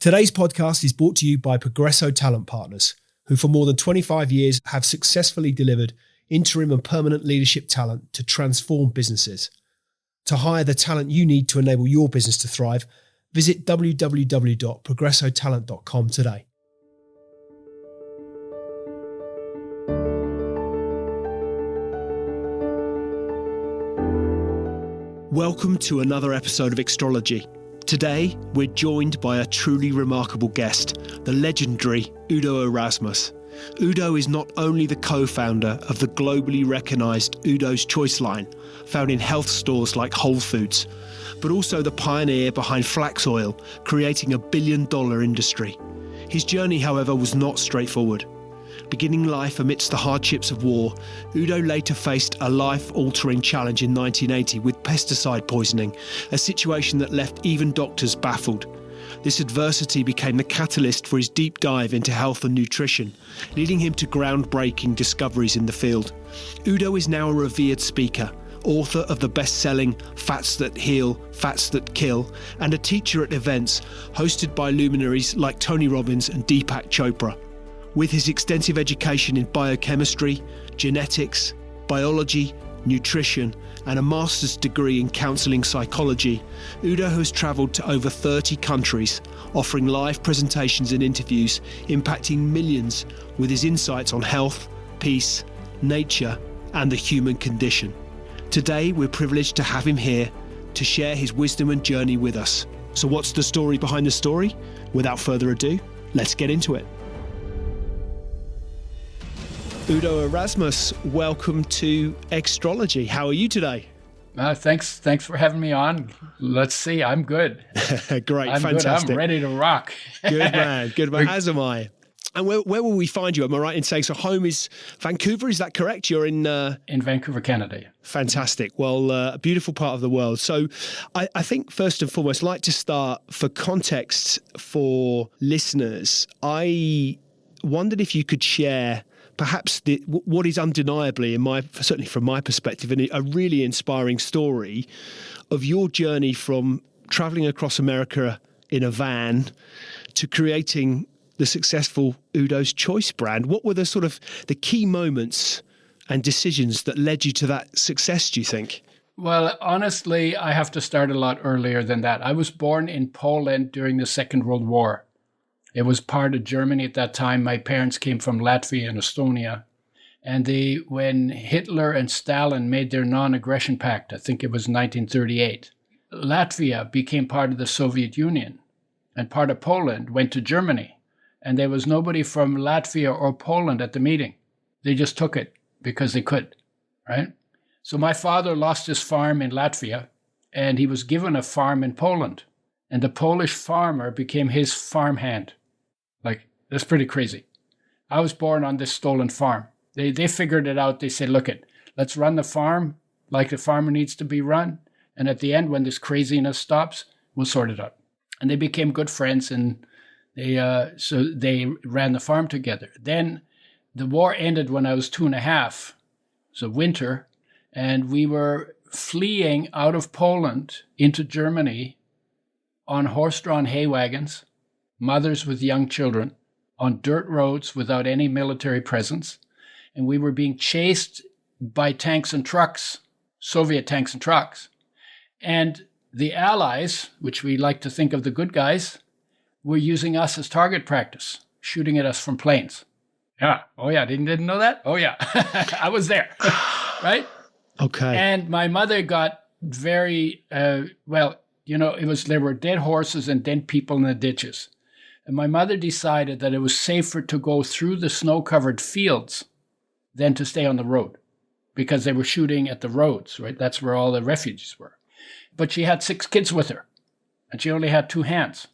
Today's podcast is brought to you by Progresso Talent Partners, who for more than 25 years have successfully delivered interim and permanent leadership talent to transform businesses. To hire the talent you need to enable your business to thrive, visit www.progressotalent.com today. Welcome to another episode of Extrology. Today, we're joined by a truly remarkable guest, the legendary Udo Erasmus. Udo is not only the co-founder of the globally recognised Udo's Choice line, found in health stores like Whole Foods, but also the pioneer behind flax oil, creating a billion-dollar industry. His journey, however, was not straightforward. Beginning life amidst the hardships of war, Udo later faced a life-altering challenge in 1980 with pesticide poisoning, a situation that left even doctors baffled. This adversity became the catalyst for his deep dive into health and nutrition, leading him to groundbreaking discoveries in the field. Udo is now a revered speaker, author of the best-selling Fats That Heal, Fats That Kill, and a teacher at events hosted by luminaries like Tony Robbins and Deepak Chopra. With his extensive education in biochemistry, genetics, biology, nutrition, and a master's degree in counselling psychology, Udo has travelled to over 30 countries, offering live presentations and interviews, impacting millions with his insights on health, peace, nature, and the human condition. Today, we're privileged to have him here to share his wisdom and journey with us. So what's the story behind the story? Without further ado, let's get into it. Udo Erasmus, welcome to Extrology. How are you today? Thanks for having me on. Let's see, I'm good. Great, I'm fantastic. Good. I'm ready to rock. Good man. As am I. And where will we find you? Am I right in saying so? Home is Vancouver, is that correct? You're in Vancouver, Canada. Fantastic. Well, a beautiful part of the world. So I think first and foremost, I'd like to start for context for listeners. I wondered if you could share perhaps what is undeniably, certainly from my perspective, a really inspiring story of your journey from traveling across America in a van to creating the successful Udo's Choice brand. What were the key moments and decisions that led you to that success, do you think? Well, honestly, I have to start a lot earlier than that. I was born in Poland during the Second World War. It was part of Germany at that time. My parents came from Latvia and Estonia. And when Hitler and Stalin made their non-aggression pact, I think it was 1938, Latvia became part of the Soviet Union. And part of Poland went to Germany. And there was nobody from Latvia or Poland at the meeting. They just took it because they could, right? So my father lost his farm in Latvia, and he was given a farm in Poland. And the Polish farmer became his farmhand. That's pretty crazy. I was born on this stolen farm. They figured it out. They said, let's run the farm like the farmer needs to be run. And at the end, when this craziness stops, we'll sort it out. And they became good friends, and they ran the farm together. Then the war ended when I was 2.5, so winter, and we were fleeing out of Poland into Germany on horse-drawn hay wagons, mothers with young children, on dirt roads without any military presence. And we were being chased by tanks and trucks, Soviet tanks and trucks. And the Allies, which we like to think of the good guys, were using us as target practice, shooting at us from planes. Yeah. Oh, yeah. Didn't know that? Oh, yeah. I was there. Right? Okay. And my mother got very, there were dead horses and dead people in the ditches. And my mother decided that it was safer to go through the snow-covered fields than to stay on the road because they were shooting at the roads, right? That's where all the refugees were. But she had 6 kids with her, and she only had 2 hands.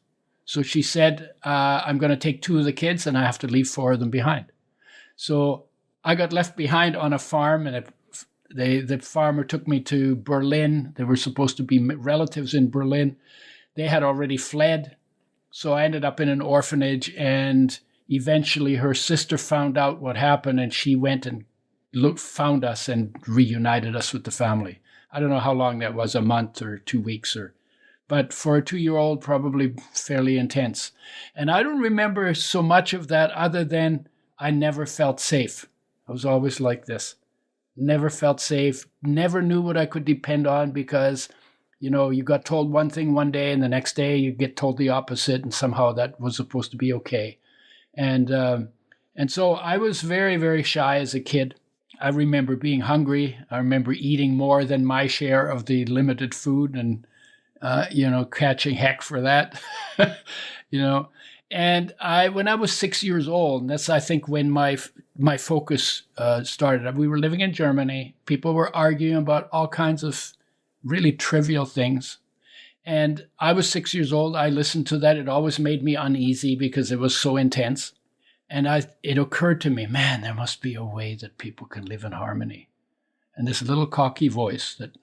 So she said, I'm going to take 2 of the kids, and I have to leave 4 of them behind. So I got left behind on a farm, and the farmer took me to Berlin. There were supposed to be relatives in Berlin. They had already fled. So I ended up in an orphanage, and eventually her sister found out what happened, and she went and found us and reunited us with the family. I don't know how long that was, a month or 2 weeks, but for a 2-year-old, probably fairly intense. And I don't remember so much of that other than I never felt safe. I was always like this. Never felt safe, never knew what I could depend on because, you got told one thing one day and the next day you get told the opposite, and somehow that was supposed to be okay. And so I was very, very shy as a kid. I remember being hungry. I remember eating more than my share of the limited food and, catching heck for that, And when I was 6 years old, and that's, I think, when my focus started. We were living in Germany. People were arguing about all kinds of really trivial things. And I was 6 years old. I listened to that. It always made me uneasy because it was so intense. And it occurred to me, man, there must be a way that people can live in harmony. And this little cocky voice that,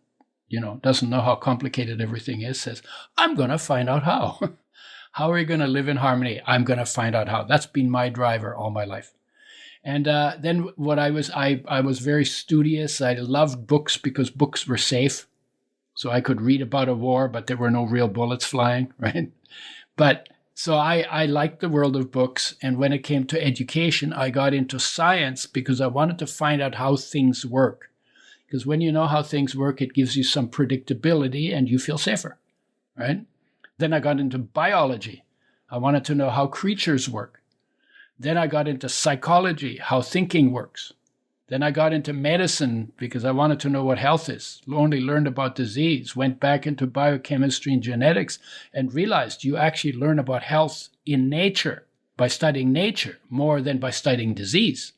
doesn't know how complicated everything is says, I'm going to find out how. How are you going to live in harmony? I'm going to find out how. That's been my driver all my life. And then what I was very studious. I loved books because books were safe. So I could read about a war, but there were no real bullets flying, right? But so I liked the world of books. And when it came to education, I got into science because I wanted to find out how things work. Because when you know how things work, it gives you some predictability and you feel safer, right? Then I got into biology. I wanted to know how creatures work. Then I got into psychology, how thinking works. Then I got into medicine because I wanted to know what health is. Only learned about disease, went back into biochemistry and genetics, and realized you actually learn about health in nature by studying nature more than by studying disease,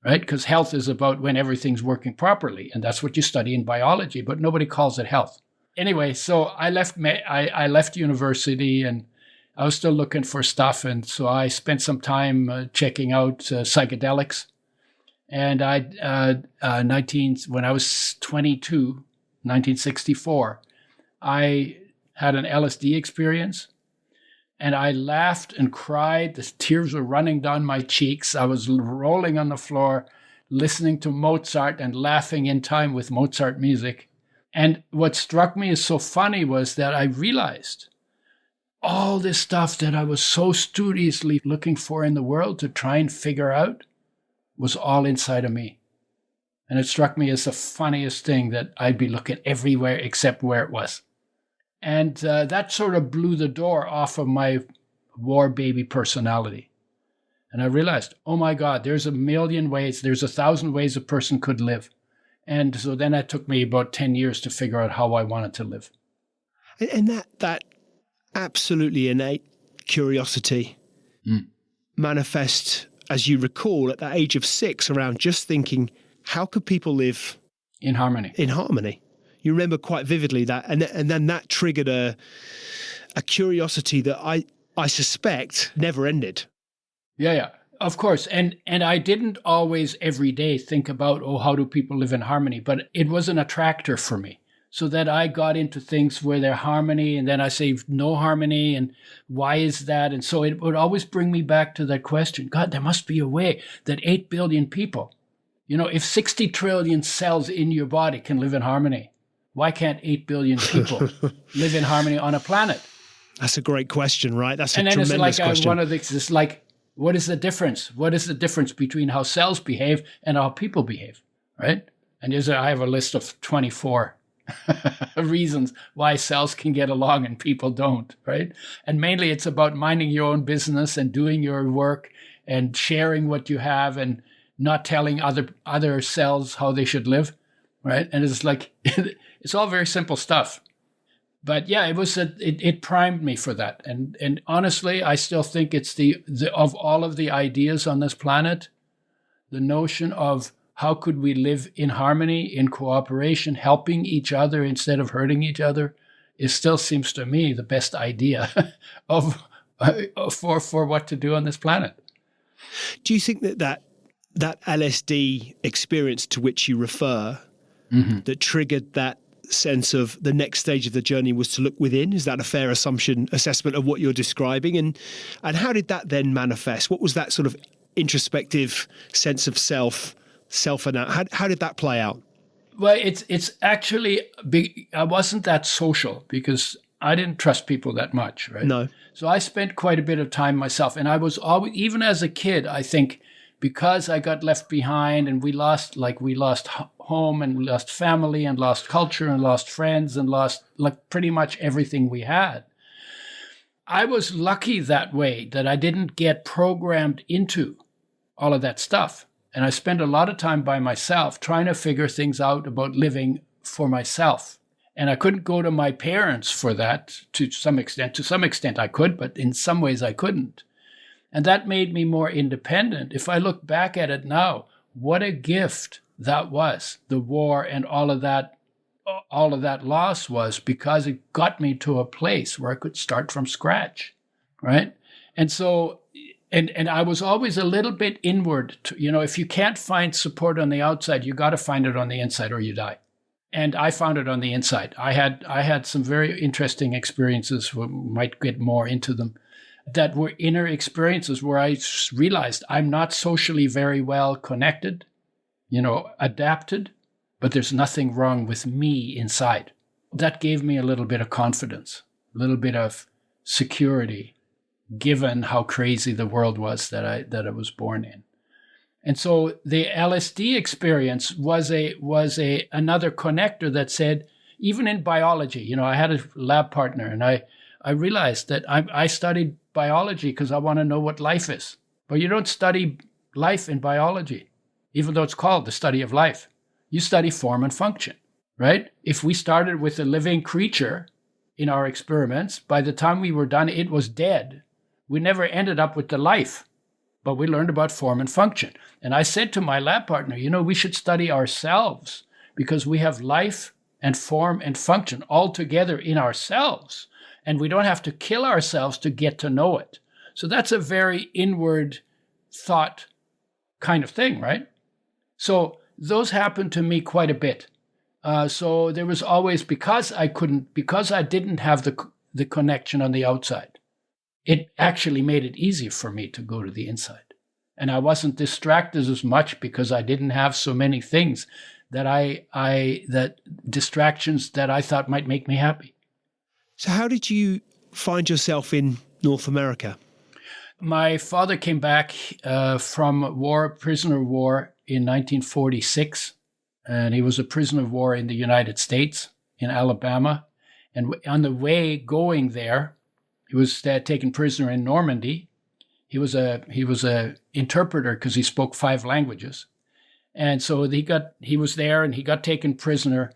right? Because health is about when everything's working properly, and that's what you study in biology, but nobody calls it health. Anyway, so I left university and I was still looking for stuff. And so I spent some time checking out psychedelics. And when I was 22, 1964, I had an LSD experience. And I laughed and cried. The tears were running down my cheeks. I was rolling on the floor, listening to Mozart and laughing in time with Mozart music. And what struck me as so funny was that I realized all this stuff that I was so studiously looking for in the world to try and figure out was all inside of me. And it struck me as the funniest thing that I'd be looking everywhere except where it was. And that sort of blew the door off of my war baby personality. And I realized, oh my God, there's a million ways, there's 1,000 ways a person could live. And so then it took me about 10 years to figure out how I wanted to live. And that absolutely innate curiosity manifests, as you recall, at that age of 6, around just thinking, how could people live in harmony? In harmony. You remember quite vividly that, and then that triggered a curiosity that I suspect never ended. Yeah. Of course. And I didn't always every day think about, how do people live in harmony? But it was an attractor for me. So that I got into things where there's harmony, and then I say no harmony, and why is that? And so it would always bring me back to that question. God, there must be a way that 8 billion people, if 60 trillion cells in your body can live in harmony, why can't 8 billion people live in harmony on a planet? That's a great question, right? That's a tremendous question. And then it's like question. One of the, it's like, what is the difference? What is the difference between how cells behave and how people behave, right? And I have a list of 24 reasons why cells can get along and people don't, right? And mainly it's about minding your own business and doing your work and sharing what you have and not telling other cells how they should live, right? And it's like, it's all very simple stuff. But yeah, it primed me for that. And honestly, I still think it's the of all of the ideas on this planet, the notion of how could we live in harmony, in cooperation, helping each other instead of hurting each other, it still seems to me the best idea for what to do on this planet. Do you think that LSD experience to which you refer, that triggered that sense of the next stage of the journey was to look within? Is that a fair assessment of what you're describing? And how did that then manifest? What was that sort of introspective sense of self and how did that play out? Well, it's actually big. I wasn't that social because I didn't trust people that much, right? No. So I spent quite a bit of time myself. And I was always, even as a kid, I think because I got left behind and we lost home and we lost family and lost culture and lost friends and lost like pretty much everything we had. I was lucky that way that I didn't get programmed into all of that stuff. And I spent a lot of time by myself trying to figure things out about living for myself. And I couldn't go to my parents for that to some extent. To some extent I could, but in some ways I couldn't. And that made me more independent. If I look back at it now, what a gift that was, the war and all of that loss was, because it got me to a place where I could start from scratch, right? And so, and I was always a little bit inward. If you can't find support on the outside, you got to find it on the inside or you die. And I found it on the inside. I had some very interesting experiences. We might get more into them. That were inner experiences where I realized I'm not socially very well connected, adapted, but there's nothing wrong with me inside. That gave me a little bit of confidence, a little bit of security, given how crazy the world was that I was born in. And so the LSD experience was another connector that said, even in biology, I had a lab partner, and I realized that I studied biology because I want to know what life is. But you don't study life in biology, even though it's called the study of life. You study form and function, right? If we started with a living creature in our experiments, by the time we were done, it was dead. We never ended up with the life, but we learned about form and function. And I said to my lab partner, we should study ourselves because we have life and form and function all together in ourselves. And we don't have to kill ourselves to get to know it. So that's a very inward thought kind of thing, right? So those happened to me quite a bit. So there was always, because I didn't have the connection on the outside, it actually made it easier for me to go to the inside. And I wasn't distracted as much because I didn't have so many things that distractions that I thought might make me happy. So how did you find yourself in North America? My father came back from prisoner of war in 1946, and he was a prisoner of war in the United States, in Alabama. And on the way going there, he was taken prisoner in Normandy. He was a interpreter because he spoke 5 languages. And so he was there and he got taken prisoner.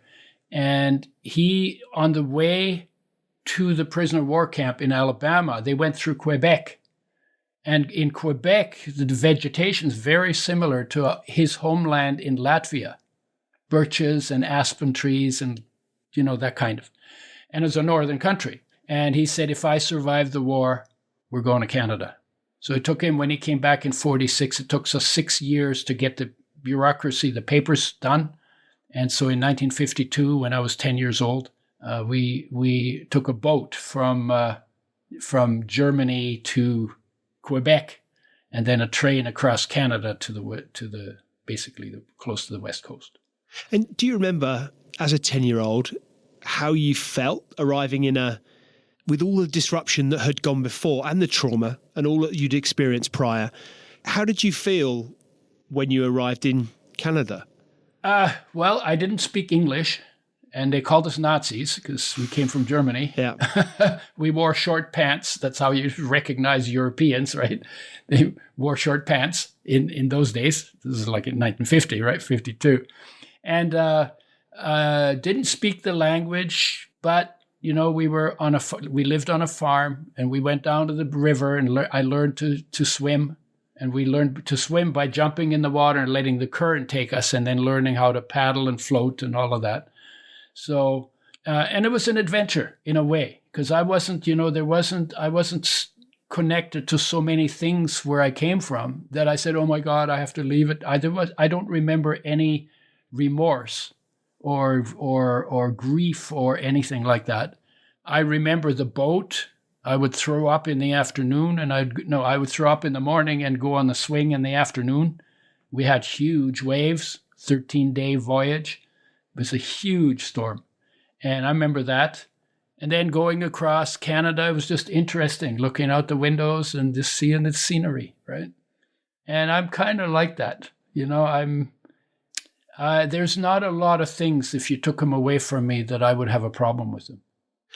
And on the way to the prisoner of war camp in Alabama, they went through Quebec. And in Quebec, the vegetation is very similar to his homeland in Latvia. Birches and aspen trees and, that kind of. And it's a northern country. And he said, if I survive the war, we're going to Canada. So it took him, when he came back in 46, it took us 6 years to get the bureaucracy, the papers done. And so in 1952, when I was 10 years old, we took a boat from Germany to Quebec, and then a train across Canada to the basically close to the West Coast. And do you remember, as a 10-year-old, how you felt arriving with all the disruption that had gone before and the trauma and all that you'd experienced prior? How did you feel when you arrived in Canada? Well, I didn't speak English, and they called us Nazis because we came from Germany. Yeah. We wore short pants. That's how you recognize Europeans, right? They wore short pants in those days. This is like in 1950, right? 52. And didn't speak the language, but we lived on a farm, and we went down to the river, and I learned to swim. And we learned to swim by jumping in the water and letting the current take us, and then learning how to paddle and float and all of that. So, and it was an adventure in a way, because I wasn't connected to so many things where I came from that I said, oh my God, I have to leave it. I don't remember any remorse or grief or anything like that. I remember the boat. I would throw up in the afternoon, and I would throw up in the morning and go on the swing in the afternoon. We had huge waves, 13-day voyage. It was a huge storm. And I remember that. And then going across Canada, it was just interesting, looking out the windows and just seeing the scenery, right? And I'm kind of like that. There's not a lot of things, if you took them away from me, that I would have a problem with them.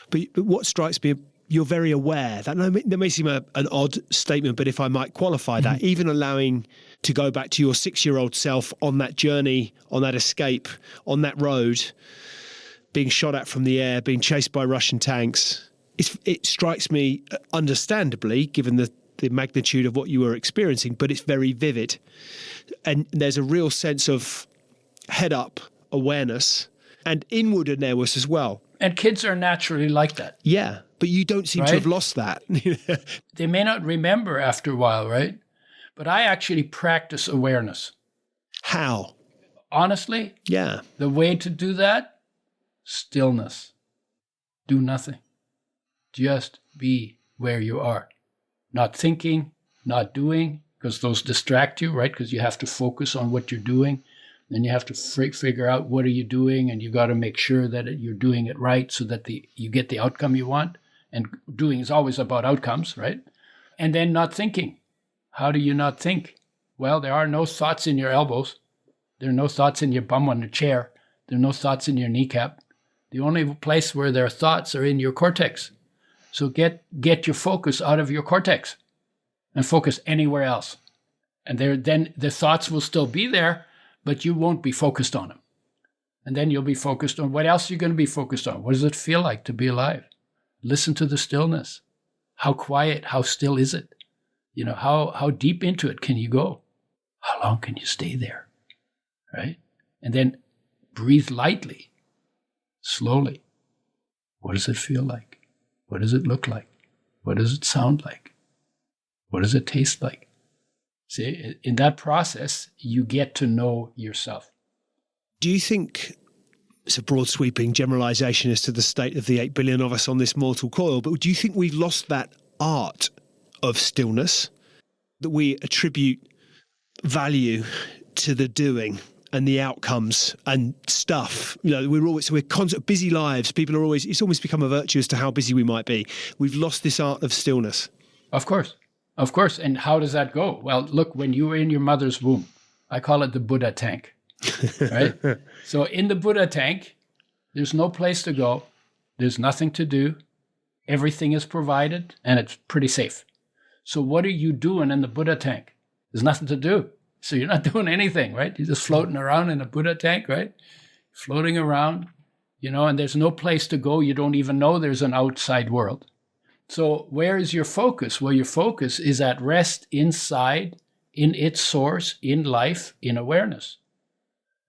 But what strikes me, you're very aware. That may seem an odd statement, but if I might qualify that, even allowing to go back to your 6-year-old self on that journey, on that escape, on that road, being shot at from the air, being chased by Russian tanks, it strikes me, understandably, given the magnitude of what you were experiencing, but it's very vivid. And there's a real sense of head up awareness and inward awareness as well. And kids are naturally like that. Yeah, but you don't seem to have lost that. They may not remember after a while, right? But I actually practice awareness. How? Honestly? Yeah. The way to do that? Stillness. Do nothing. Just be where you are. Not thinking, not doing, because those distract you, right? Because you have to focus on what you're doing. Then you have to figure out what are you doing, and you got to make sure that you're doing it right so that you get the outcome you want. And doing is always about outcomes, right? And then not thinking. How do you not think? Well, there are no thoughts in your elbows. There are no thoughts in your bum on the chair. There are no thoughts in your kneecap. The only place where there are thoughts are in your cortex. So get your focus out of your cortex and focus anywhere else. And then the thoughts will still be there, but you won't be focused on them. And then you'll be focused on what else you're going to be focused on. What does it feel like to be alive? Listen to the stillness. How quiet, how still is it? How deep into it can you go? How long can you stay there? Right? And then breathe lightly, slowly. What does it feel like? What does it look like? What does it sound like? What does it taste like? See, in that process, you get to know yourself. Do you think, it's a broad sweeping generalization as to the state of the 8 billion of us on this mortal coil, but do you think we've lost that art of stillness, that we attribute value to the doing and the outcomes and stuff? We're constant busy lives. People are always, it's almost become a virtue as to how busy we might be. We've lost this art of stillness. Of course. And how does that go? Well, look, when you were in your mother's womb, I call it the Buddha tank, right? So in the Buddha tank, there's no place to go. There's nothing to do. Everything is provided and it's pretty safe. So what are you doing in the Buddha tank? There's nothing to do. So you're not doing anything, right? You're just floating around in a Buddha tank, right? Floating around, and there's no place to go. You don't even know there's an outside world. So where is your focus? Well, your focus is at rest inside, in its source, in life, in awareness.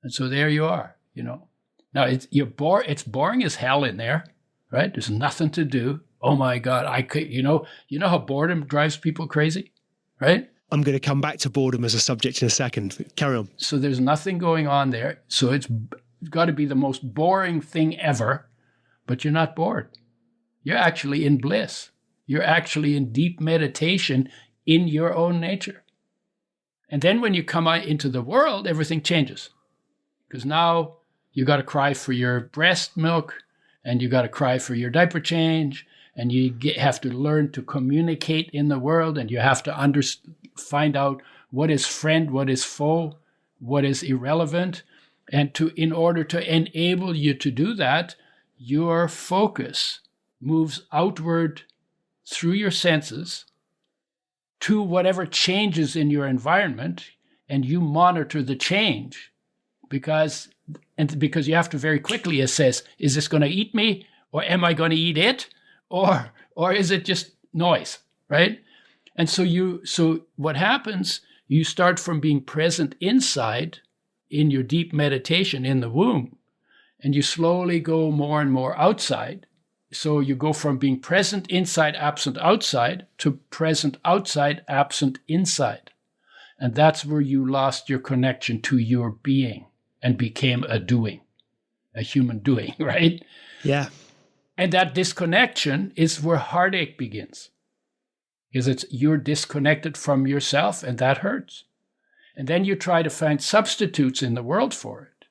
And so there you are, Now it's boring as hell in there, right? There's nothing to do. Oh my God, I could, you know how boredom drives people crazy, right? I'm going to come back to boredom as a subject in a second. Carry on. So there's nothing going on there. So it's got to be the most boring thing ever, but you're not bored. You're actually in bliss. You're actually in deep meditation in your own nature. And then when you come out into the world, everything changes. Because now you got to cry for your breast milk, and you got to cry for your diaper change, and you have to learn to communicate in the world, and you have to find out what is friend, what is foe, what is irrelevant. And in order to enable you to do that, your focus moves outward through your senses to whatever changes in your environment, and you monitor the change because you have to very quickly assess, is this going to eat me, or am I going to eat it, or is it just noise, right? And so what happens, you start from being present inside in your deep meditation in the womb, and you slowly go more and more outside. So you go from being present inside, absent outside, to present outside, absent inside. And that's where you lost your connection to your being and became a human doing, right? Yeah. And that disconnection is where heartache begins. Because you're disconnected from yourself, and that hurts. And then you try to find substitutes in the world for it.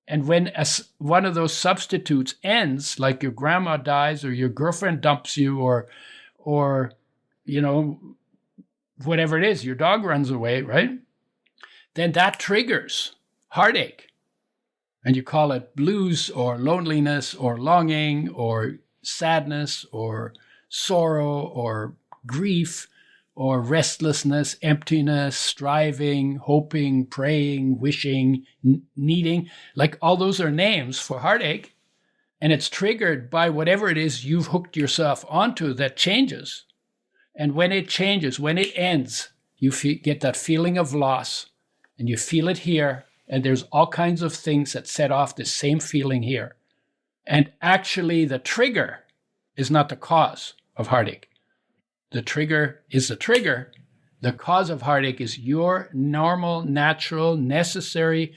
And when one of those substitutes ends, like your grandma dies or your girlfriend dumps you or whatever it is, your dog runs away, right? Then that triggers heartache. And you call it blues or loneliness or longing or sadness or sorrow or grief or restlessness, emptiness, striving, hoping, praying, wishing, needing. Like all those are names for heartache. And it's triggered by whatever it is you've hooked yourself onto that changes. And when it changes, when it ends, you get that feeling of loss and you feel it here. And there's all kinds of things that set off the same feeling here. And actually the trigger is not the cause of heartache. The trigger is the trigger. The cause of heartache is your normal, natural, necessary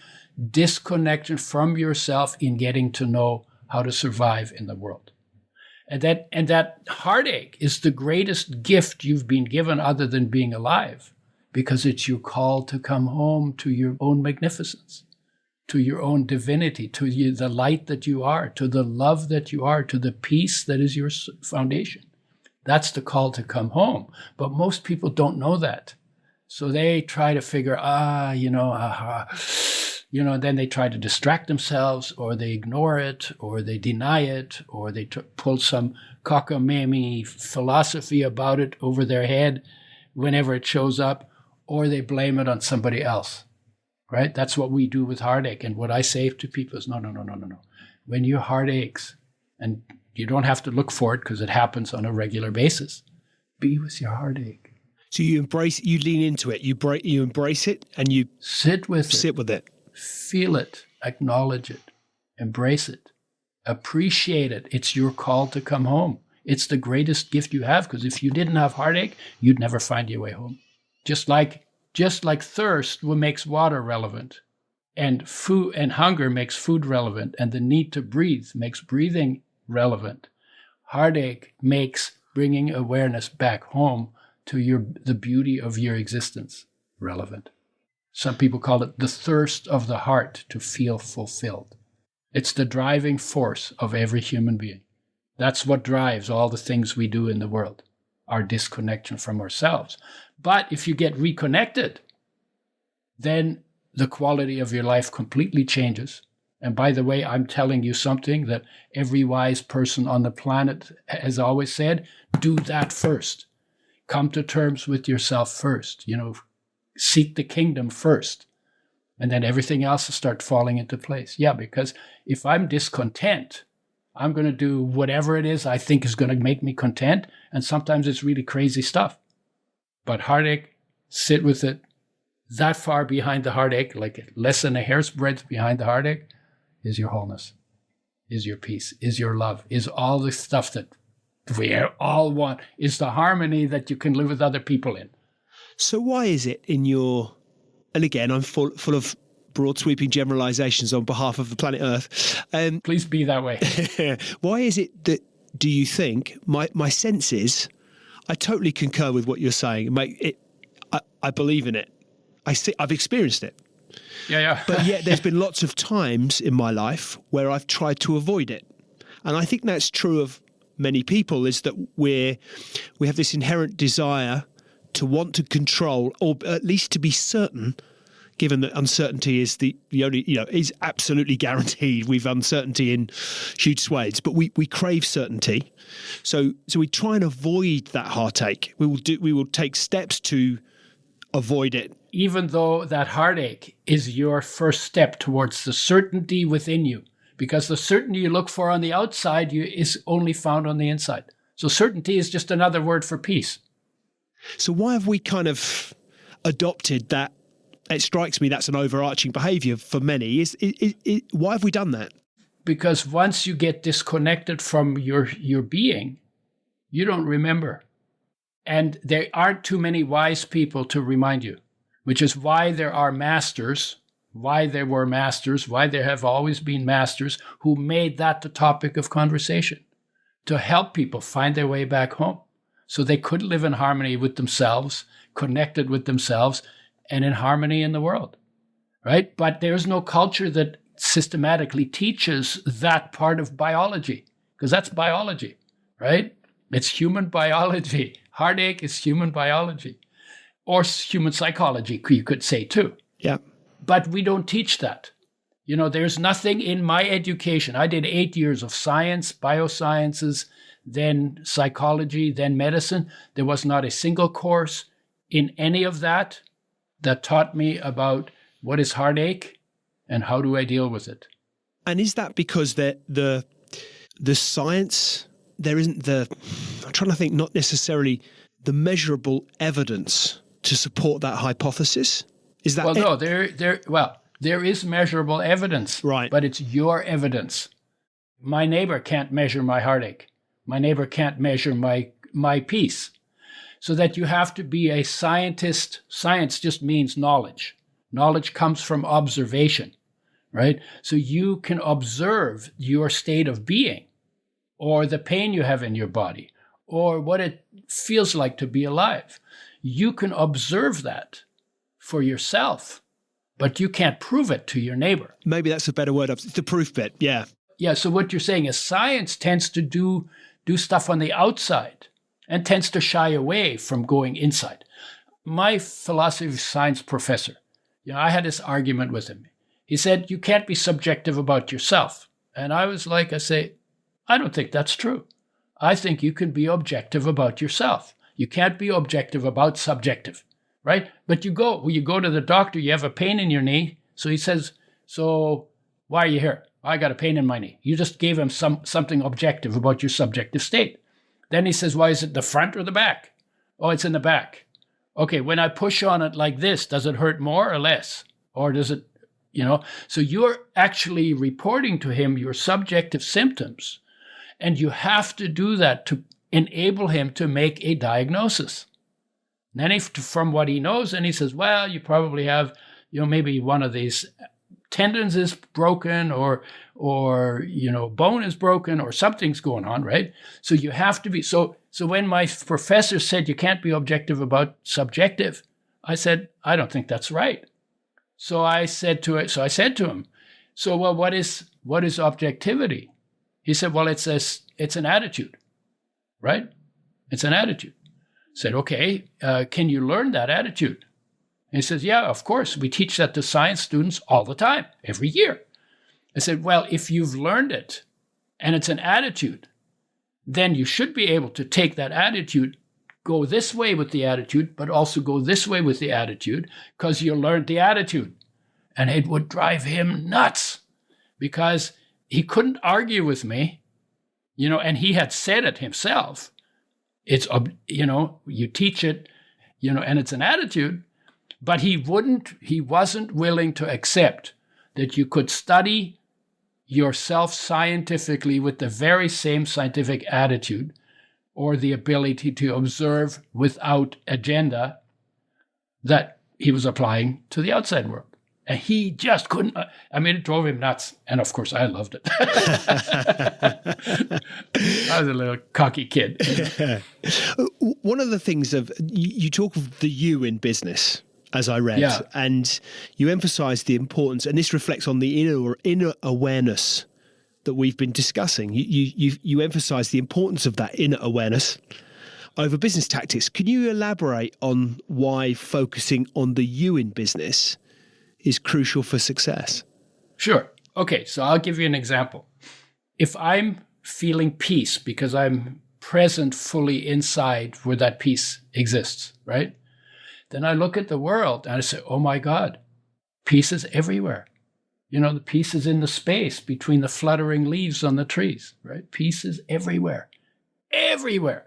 disconnection from yourself in getting to know how to survive in the world. And that heartache is the greatest gift you've been given other than being alive, because it's your call to come home to your own magnificence, to your own divinity, to the light that you are, to the love that you are, to the peace that is your foundation. That's the call to come home. But most people don't know that. So they try to figure, then they try to distract themselves, or they ignore it, or they deny it, or they pull some cockamamie philosophy about it over their head whenever it shows up, or they blame it on somebody else, right? That's what we do with heartache. And what I say to people is, no. When your heart aches, and you don't have to look for it because it happens on a regular basis, be with your heartache. So you lean into it, you embrace it, and you sit with it. Feel it, acknowledge it, embrace it, appreciate it. It's your call to come home. It's the greatest gift you have, because if you didn't have heartache, you'd never find your way home. Just like thirst makes water relevant, and food and hunger makes food relevant, and the need to breathe makes breathing relevant. Heartache makes bringing awareness back home to the beauty of your existence relevant. Some people call it the thirst of the heart to feel fulfilled. It's the driving force of every human being. That's what drives all the things we do in the world, our disconnection from ourselves. But if you get reconnected, then the quality of your life completely changes. And by the way, I'm telling you something that every wise person on the planet has always said: do that first. Come to terms with yourself first. Seek the kingdom first. And then everything else will start falling into place. Yeah, because if I'm discontent, I'm going to do whatever it is I think is going to make me content. And sometimes it's really crazy stuff. But heartache, sit with it. That far behind the heartache, like less than a hair's breadth behind the heartache, is your wholeness, is your peace, is your love, is all the stuff that we all want, is the harmony that you can live with other people in. So why is it in your, and again, I'm full of broad sweeping generalizations on behalf of the planet Earth. Please be that way. Why is it that, do you think, my sense is, I totally concur with what you're saying. I believe in it. I've experienced it. Yeah. But yet there's been lots of times in my life where I've tried to avoid it. And I think that's true of many people, is that we have this inherent desire to want to control, or at least to be certain, given that uncertainty is the only, is absolutely guaranteed. We've uncertainty in huge swathes, but we crave certainty. So we try and avoid that heartache. We will take steps to avoid it. Even though that heartache is your first step towards the certainty within you, because the certainty you look for on the outside is only found on the inside. So certainty is just another word for peace. So why have we kind of adopted that? It strikes me that's an overarching behavior for many. Why have we done that? Because once you get disconnected from your being, you don't remember. And there aren't too many wise people to remind you, which is why there are masters, why there were masters, why there have always been masters who made that the topic of conversation, to help people find their way back home so they could live in harmony with themselves, connected with themselves, and in harmony in the world, right? But there's no culture that systematically teaches that part of biology, because that's biology, right? It's human biology. Heartache is human biology, or human psychology, you could say too. Yeah. But we don't teach that. There's nothing in my education. I did 8 years of science, biosciences, then psychology, then medicine. There was not a single course in any of that taught me about what is heartache and how do I deal with it. And is that because the science, there isn't I'm trying to think, not necessarily the measurable evidence to support that hypothesis? Is that no, there is measurable evidence, right? But it's your evidence. My neighbor can't measure my heartache. My neighbor can't measure my peace. So that you have to be a scientist. Science just means knowledge. Knowledge comes from observation, right? So you can observe your state of being, or the pain you have in your body, or what it feels like to be alive. You can observe that for yourself, but you can't prove it to your neighbor. Maybe that's a better word. It's the proof bit. Yeah. Yeah. So what you're saying is science tends to do stuff on the outside and tends to shy away from going inside. My philosophy of science professor, I had this argument with him. He said, you can't be subjective about yourself. And I was like, I say, I don't think that's true. I think you can be objective about yourself. You can't be objective about subjective, right? But you go to the doctor, you have a pain in your knee. So he says, so why are you here? I got a pain in my knee. You just gave him something objective about your subjective state. Then he says, why is it the front or the back? Oh, it's in the back. Okay, when I push on it like this, does it hurt more or less? Or does it, So you're actually reporting to him your subjective symptoms. And you have to do that to enable him to make a diagnosis. And then from what he knows, and he says, well, you probably have, maybe one of these tendons is broken or bone is broken or something's going on, right? So you have to be, so when my professor said you can't be objective about subjective, I said, I don't think that's right. So I said to him, so well, what is objectivity? He said, well, it's an attitude, right? It's an attitude. I said, okay, can you learn that attitude? And he says, yeah, of course. We teach that to science students all the time, every year. I said, well, if you've learned it and it's an attitude, then you should be able to take that attitude, go this way with the attitude, but also go this way with the attitude because you learned the attitude. And it would drive him nuts because he couldn't argue with me, and he had said it himself. It's, you teach it, and it's an attitude. But he wasn't willing to accept that you could study yourself scientifically with the very same scientific attitude or the ability to observe without agenda that he was applying to the outside world. And he just couldn't, it drove him nuts. And of course, I loved it. I was a little cocky kid. One of the things you talk of the you in business, as I read, and you emphasize the importance, and this reflects on the inner awareness that we've been discussing. You emphasize the importance of that inner awareness over business tactics. Can you elaborate on why focusing on the you in business is crucial for success? Sure. Okay, so I'll give you an example. If I'm feeling peace because I'm present fully inside where that peace exists, right? Then I look at the world and I say, oh my God, peace is everywhere. The peace is in the space between the fluttering leaves on the trees, right? Peace is everywhere, everywhere.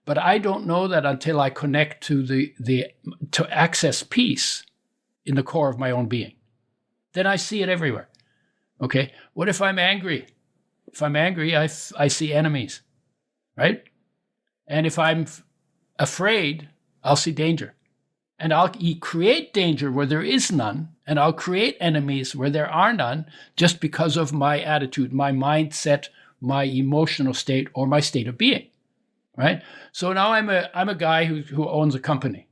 But I don't know that until I connect to to access peace in the core of my own being. Then I see it everywhere. Okay, what if I'm angry? If I'm angry, I see enemies, right? And if I'm afraid, I'll see danger. And I'll create danger where there is none, and I'll create enemies where there are none just because of my attitude, my mindset, my emotional state, or my state of being, right? So now I'm a guy who owns a company,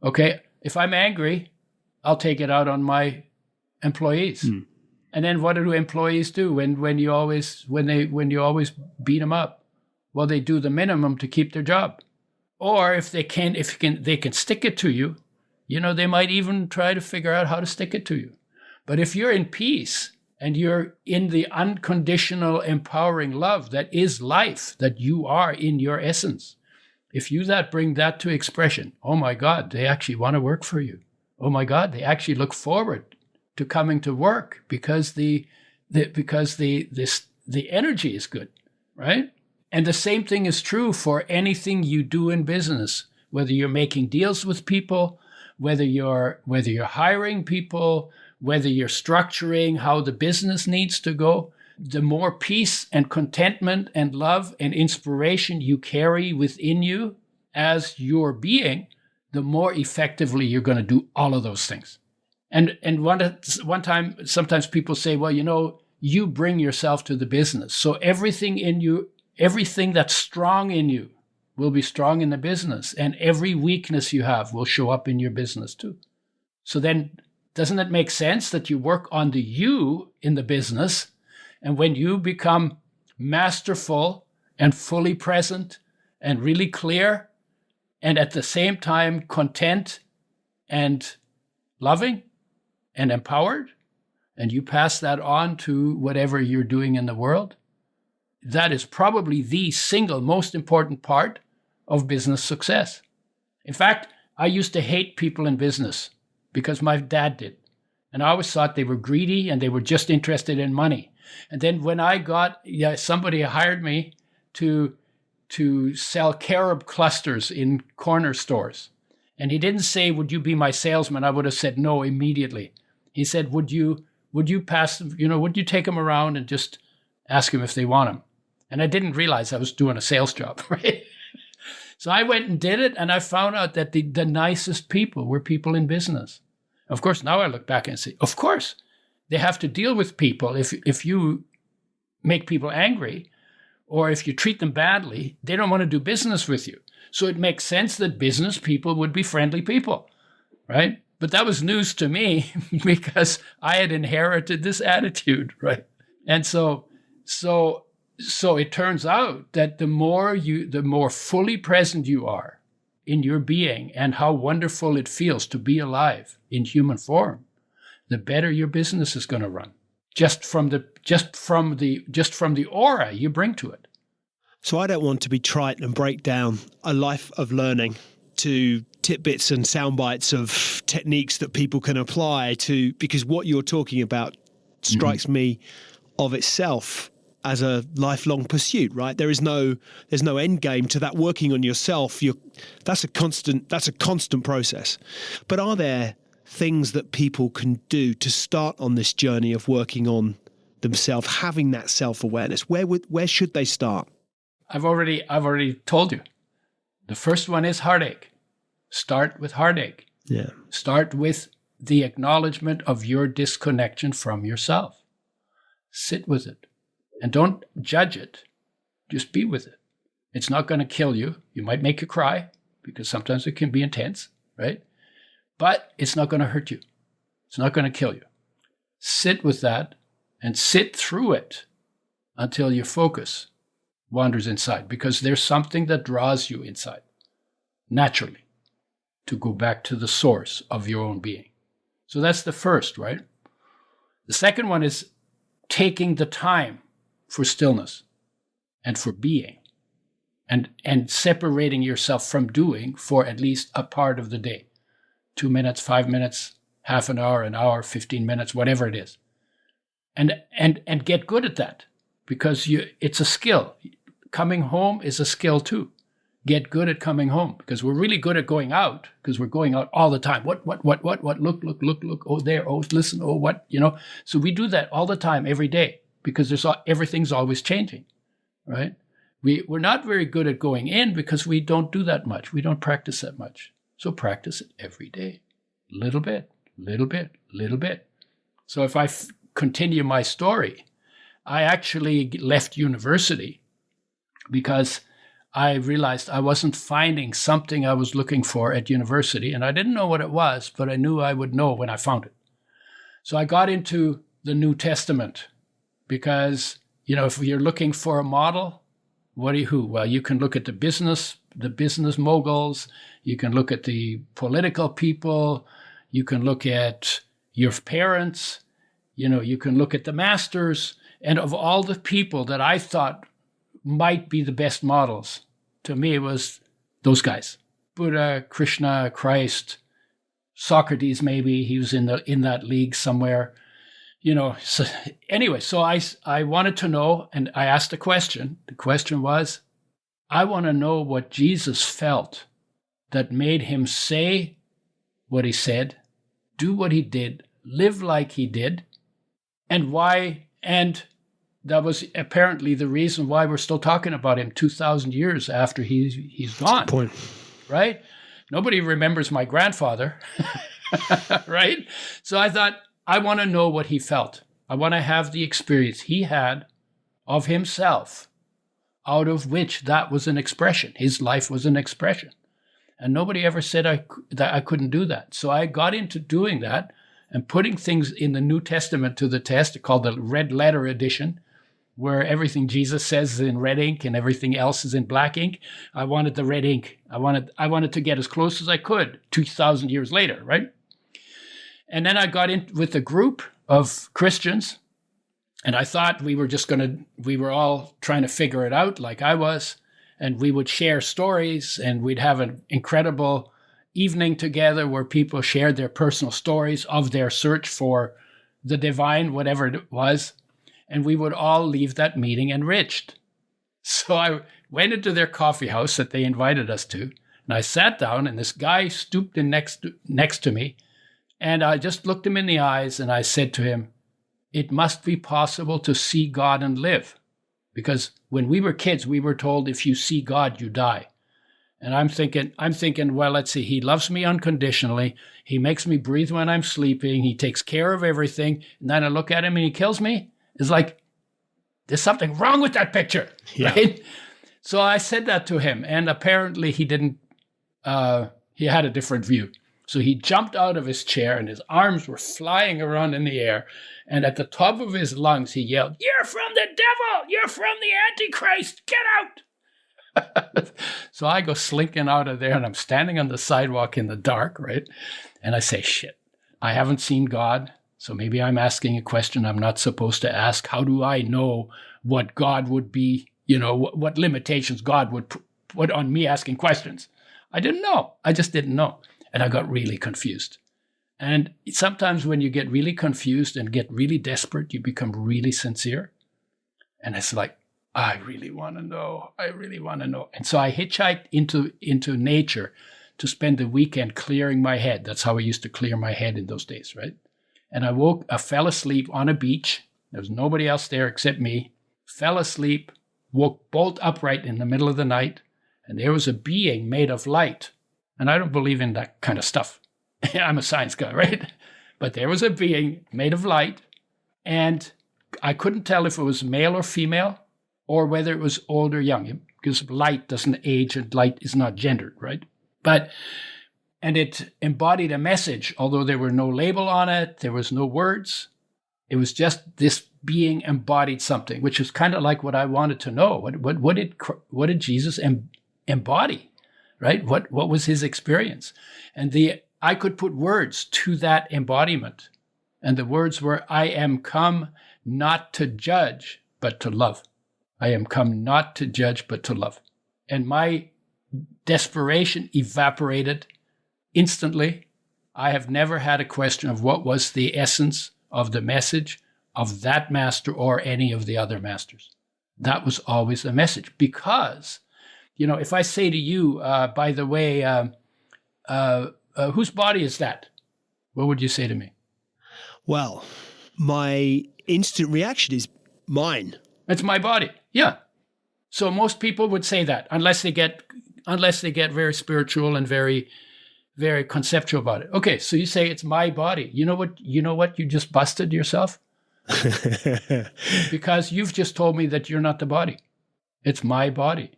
okay? If I'm angry, I'll take it out on my employees. And then what do employees do when you always beat them up? Well, they do the minimum to keep their job. Or if they can stick it to you, they might even try to figure out how to stick it to you. But if you're in peace and you're in the unconditional empowering love that is life, that you are in your essence, if you bring that to expression, oh my God, they actually want to work for you. Oh my God, they actually look forward to coming to work because the energy is good, right? And the same thing is true for anything you do in business, whether you're making deals with people, whether you're hiring people, whether you're structuring how the business needs to go. The more peace and contentment and love and inspiration you carry within you as your being, the more effectively you're going to do all of those things. And one time, sometimes people say, well, you bring yourself to the business. So everything in you, everything that's strong in you will be strong in the business. And every weakness you have will show up in your business too. So then doesn't it make sense that you work on the you in the business? And when you become masterful and fully present and really clear, and at the same time content and loving and empowered, and you pass that on to whatever you're doing in the world, that is probably the single most important part of business success. In fact, I used to hate people in business because my dad did. And I always thought they were greedy and they were just interested in money. And then when somebody hired me to sell carob clusters in corner stores. And he didn't say, would you be my salesman? I would have said no immediately. He said, would you pass them, would you take them around and just ask them if they want them? And I didn't realize I was doing a sales job, right? So I went and did it, and I found out that the nicest people were people in business. Of course, now I look back and say, of course, they have to deal with people. If you make people angry or if you treat them badly, they don't want to do business with you. So it makes sense that business people would be friendly people, right? But that was news to me because I had inherited this attitude, right? And so it turns out that the more fully present you are in your being and how wonderful it feels to be alive in human form, the better your business is going to run. Just from the aura you bring to it. So I don't want to be trite and break down a life of learning to tidbits and sound bites of techniques that people can apply to, because what you're talking about strikes me of itself as a lifelong pursuit, right? There's no end game to that. Working on yourself, that's a constant process. But are there things that people can do to start on this journey of working on themselves, having that self-awareness? Where should they start? I've already told you. The first one is heartache. Start with heartache. Yeah. Start with the acknowledgement of your disconnection from yourself. Sit with it. And don't judge it. Just be with it. It's not going to kill you. You might make you cry because sometimes it can be intense, right? But it's not going to hurt you. It's not going to kill you. Sit with that and sit through it until your focus wanders inside, because there's something that draws you inside naturally to go back to the source of your own being. So that's the first, right? The second one is taking the time for stillness and for being and separating yourself from doing for at least a part of the day. 2 minutes, 5 minutes, half an hour, 15 minutes, whatever it is. And get good at that, because it's a skill. Coming home is a skill too. Get good at coming home, because we're really good at going out, because we're going out all the time. What, look, oh, there, oh, listen, oh, what, So we do that all the time, every day, because everything's always changing, right? We're not very good at going in because we don't do that much. We don't practice that much. So practice it every day, little bit. So if I continue my story, I actually left university because I realized I wasn't finding something I was looking for at university, and I didn't know what it was, but I knew I would know when I found it. So I got into the New Testament, because, if you're looking for a model, who? Well, you can look at the business moguls, you can look at the political people, you can look at your parents, you can look at the masters, and of all the people that I thought might be the best models, to me it was those guys. Buddha, Krishna, Christ, Socrates, maybe he was in that league somewhere. So anyway, so I wanted to know, and I asked a question. The question was, I want to know what Jesus felt that made him say what he said, do what he did, live like he did, and why. And that was apparently the reason why we're still talking about him 2,000 years after he's gone. Good point. Right? Nobody remembers my grandfather, right? So I thought, I want to know what he felt. I want to have the experience he had of himself, out of which that was an expression. His life was an expression. And nobody ever said that I couldn't do that. So I got into doing that and putting things in the New Testament to the test, called the red letter edition, where everything Jesus says is in red ink and everything else is in black ink. I wanted the red ink. I wanted to get as close as I could 2,000 years later, right? And then I got in with a group of Christians, and I thought we were all trying to figure it out like I was, and we would share stories, and we'd have an incredible evening together where people shared their personal stories of their search for the divine, whatever it was, and we would all leave that meeting enriched. So I went into their coffee house that they invited us to, and I sat down, and this guy stooped in next to me, and I just looked him in the eyes, and I said to him, it must be possible to see God and live. Because when we were kids, we were told, if you see God, you die. And I'm thinking, well, let's see, he loves me unconditionally. He makes me breathe when I'm sleeping. He takes care of everything. And then I look at him and he kills me. It's like, there's something wrong with that picture, right? So I said that to him, and apparently he didn't, he had a different view. So he jumped out of his chair and his arms were flying around in the air. And at the top of his lungs, he yelled, "You're from the devil! You're from the Antichrist! Get out!" So I go slinking out of there, and I'm standing on the sidewalk in the dark, right? And I say, shit, I haven't seen God. So maybe I'm asking a question I'm not supposed to ask. How do I know what God would be, what limitations God would put on me asking questions? I didn't know. I just didn't know. And I got really confused. And sometimes when you get really confused and get really desperate, you become really sincere. And it's like, I really want to know. I really want to know. And so I hitchhiked into nature to spend the weekend clearing my head. That's how I used to clear my head in those days, right? And I fell asleep on a beach. There was nobody else there except me. Fell asleep, woke bolt upright in the middle of the night, and there was a being made of light. And I don't believe in that kind of stuff. I'm a science guy, right? But there was a being made of light, and I couldn't tell if it was male or female, or whether it was old or young, because light doesn't age and light is not gendered, right? And it embodied a message, although there were no label on it, there was no words. It was just this being embodied something, which is kind of like what I wanted to know. What did Jesus embody, right? What was his experience? And I could put words to that embodiment. And the words were, I am come not to judge, but to love. I am come not to judge, but to love. And my desperation evaporated instantly. I have never had a question of what was the essence of the message of that master or any of the other masters. That was always the message. Because, if I say to you, by the way, whose body is that? What would you say to me? Well, my instant reaction is mine. It's my body. Yeah. So most people would say that unless they get very spiritual and very, very conceptual about it. Okay, so you say it's my body. You know what? You just busted yourself because you've just told me that you're not the body. It's my body.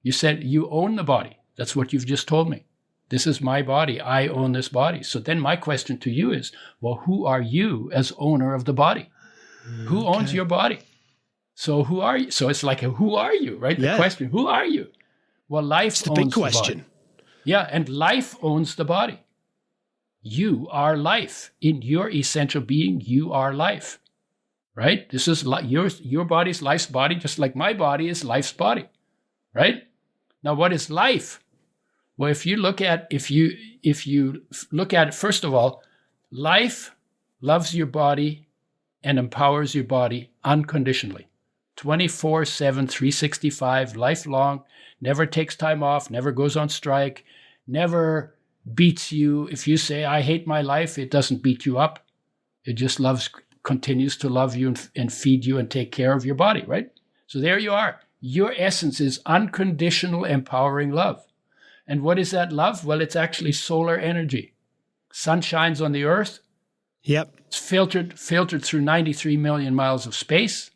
You said you own the body. That's what you've just told me. This is my body. I own this body. So then my question to you is, well, who are you as owner of the body? Who owns your body? So who are you? So it's like, who are you, right? The question, who are you? Well, life it's the owns big question. The body. Yeah, and life owns the body. You are life. In your essential being, you are life, right? This is your body's life's body, just like my body is life's body, right? Now, what is life? Well, if you look at it, first of all, life loves your body and empowers your body unconditionally. 24/7, 365, lifelong, never takes time off, never goes on strike, never beats you. If you say, I hate my life, it doesn't beat you up. It just continues to love you and feed you and take care of your body, right? So there you are. Your essence is unconditional, empowering love. And what is that love? Well, it's actually solar energy. Sun shines on the earth. Yep. It's filtered through 93 million miles of space,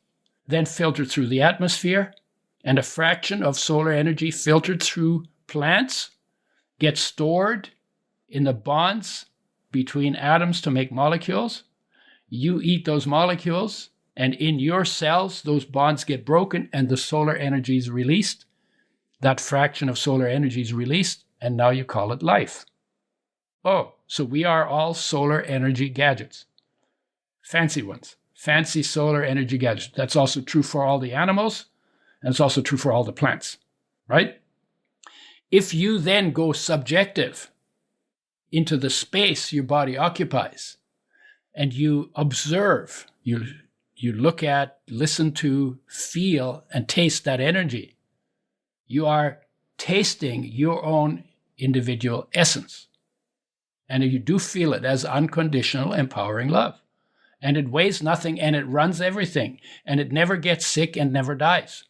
then filtered through the atmosphere, and a fraction of solar energy filtered through plants gets stored in the bonds between atoms to make molecules. You eat those molecules, and in your cells, those bonds get broken, and the solar energy is released. That fraction of solar energy is released, and now you call it life. Oh, so we are all solar energy gadgets. Fancy ones. Fancy solar energy gadgets. That's also true for all the animals, and it's also true for all the plants, right? If you then go subjective into the space your body occupies, and you observe, you look at, listen to, feel, and taste that energy, you are tasting your own individual essence. And you do feel it as unconditional, empowering love. And it weighs nothing, and it runs everything, and it never gets sick and never dies.